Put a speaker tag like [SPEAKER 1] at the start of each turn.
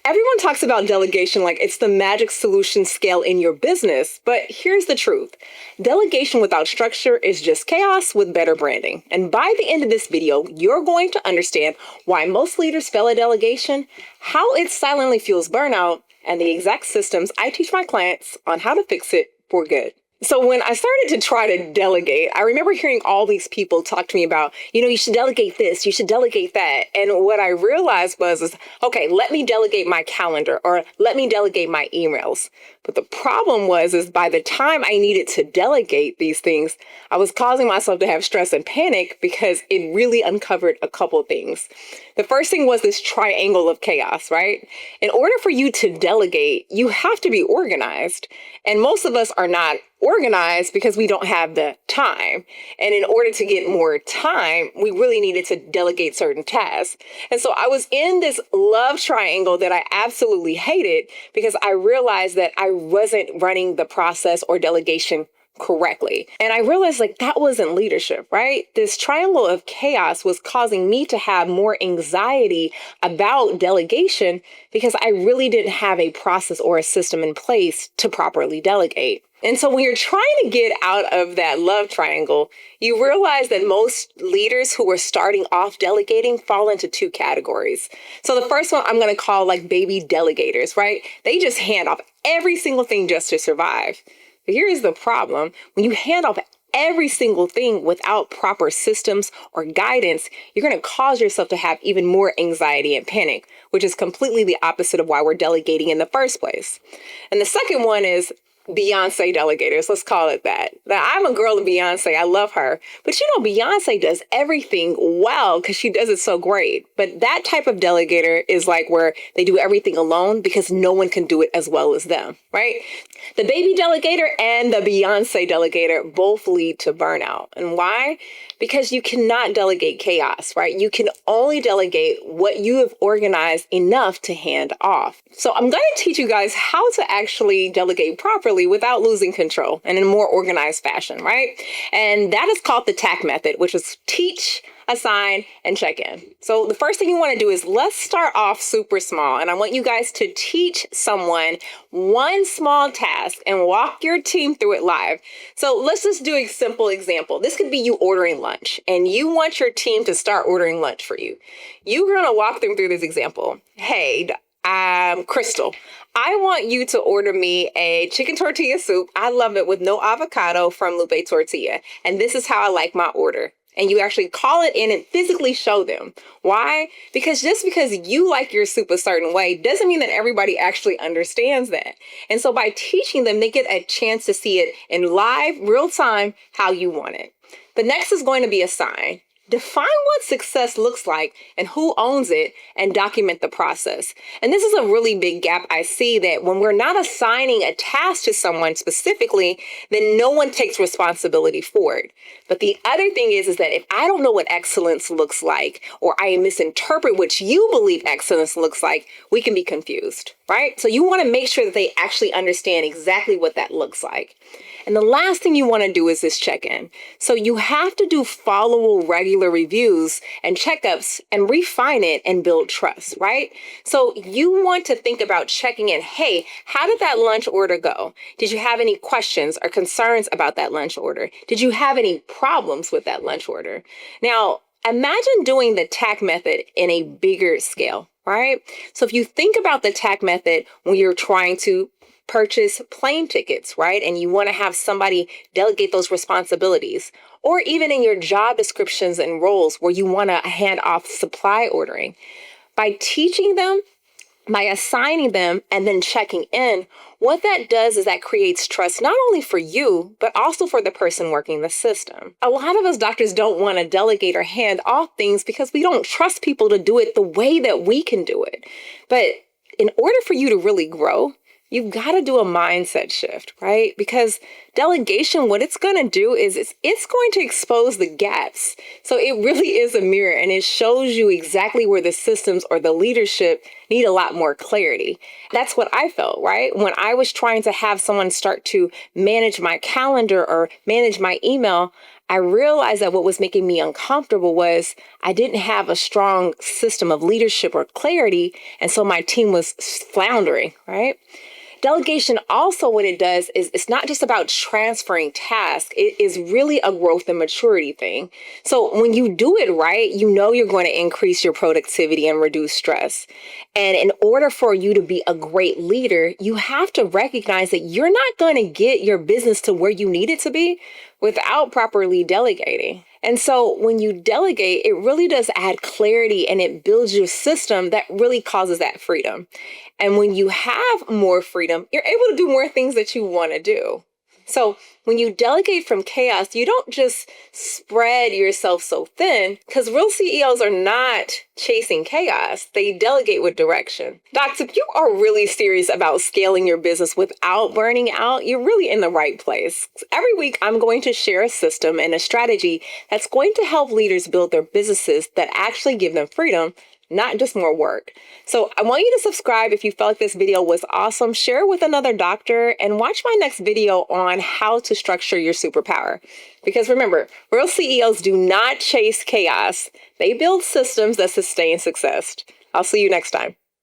[SPEAKER 1] Everyone talks about delegation like it's the magic solution scale in your business, but here's the truth. Delegation without structure is just chaos with better branding. And by the end of this video, you're going to understand why most leaders fail at delegation, how it silently fuels burnout, and the exact systems I teach my clients on how to fix it for good. So when I started to try to delegate, I remember hearing all these people talk to me about, you should delegate this, you should delegate that. And what I realized was, okay, let me delegate my calendar or let me delegate my emails. But the problem is by the time I needed to delegate these things, I was causing myself to have stress and panic because it really uncovered a couple things. The first thing was this triangle of chaos, right? In order for you to delegate, you have to be organized. And most of us are not organized because we don't have the time. And in order to get more time, we really needed to delegate certain tasks. And so I was in this love triangle that I absolutely hated because I realized that I wasn't running the process or delegation correctly. And I realized that wasn't leadership, right? This triangle of chaos was causing me to have more anxiety about delegation because I really didn't have a process or a system in place to properly delegate. And so when you're trying to get out of that love triangle, you realize that most leaders who are starting off delegating fall into two categories. So the first one I'm going to call baby delegators, right? They just hand off every single thing just to survive. But here's the problem. When you hand off every single thing without proper systems or guidance, you're going to cause yourself to have even more anxiety and panic, which is completely the opposite of why we're delegating in the first place. And the second one is Beyonce delegators, let's call it that. Now, I'm a girl of Beyonce. I love her. But Beyonce does everything well because she does it so great. But that type of delegator is where they do everything alone because no one can do it as well as them, right? The baby delegator and the Beyonce delegator both lead to burnout. And why? Because you cannot delegate chaos, right? You can only delegate what you have organized enough to hand off. So I'm going to teach you guys how to actually delegate properly without losing control and in a more organized fashion, right? And that is called the TAC method, which is teach, assign, and check in. So the first thing you want to do is let's start off super small. And I want you guys to teach someone one small task and walk your team through it live. So let's just do a simple example. This could be you ordering lunch and you want your team to start ordering lunch for you. You're going to walk them through this example. Hey, Crystal, I want you to order me a chicken tortilla soup. I love it with no avocado from Lupe Tortilla. And this is how I like my order. And you actually call it in and physically show them. Why? Because just because you like your soup a certain way doesn't mean that everybody actually understands that. And so by teaching them, they get a chance to see it in live, real time, how you want it. The next is going to be assign. Define what success looks like and who owns it and document the process. And this is a really big gap I see that when we're not assigning a task to someone specifically, then no one takes responsibility for it. But the other thing is that if I don't know what excellence looks like, or I misinterpret what you believe excellence looks like, we can be confused, right? So you want to make sure that they actually understand exactly what that looks like. And the last thing you want to do is this check-in. So you have to do followable regular reviews and checkups and refine it and build trust, right? So you want to think about checking in. Hey, how did that lunch order go? Did you have any questions or concerns about that lunch order? Did you have any problems with that lunch order? Now, imagine doing the TAC method in a bigger scale, right? So if you think about the TAC method when you're trying to purchase plane tickets, right? And you want to have somebody delegate those responsibilities, or even in your job descriptions and roles where you want to hand off supply ordering. By teaching them, by assigning them, and then checking in, what that does is that creates trust not only for you, but also for the person working the system. A lot of us doctors don't want to delegate or hand off things because we don't trust people to do it the way that we can do it. But in order for you to really grow, you've got to do a mindset shift, right? Because delegation, what it's going to do is it's going to expose the gaps. So it really is a mirror and it shows you exactly where the systems or the leadership need a lot more clarity. That's what I felt, right? When I was trying to have someone start to manage my calendar or manage my email, I realized that what was making me uncomfortable was I didn't have a strong system of leadership or clarity. And so my team was floundering, right? Delegation also, what it does is it's not just about transferring tasks. It is really a growth and maturity thing. So when you do it right, you know you're going to increase your productivity and reduce stress. And in order for you to be a great leader, you have to recognize that you're not going to get your business to where you need it to be without properly delegating. And so when you delegate, it really does add clarity and it builds your system that really causes that freedom. And when you have more freedom, you're able to do more things that you want to do. So when you delegate from chaos, you don't just spread yourself so thin, because real CEOs are not chasing chaos. They delegate with direction. Docs, if you are really serious about scaling your business without burning out, you're really in the right place. Every week, I'm going to share a system and a strategy that's going to help leaders build their businesses that actually give them freedom, not just more work. So I want you to subscribe if you felt like this video was awesome. Share it with another doctor and watch my next video on how to structure your superpower. Because remember, real CEOs do not chase chaos. They build systems that sustain success. I'll see you next time.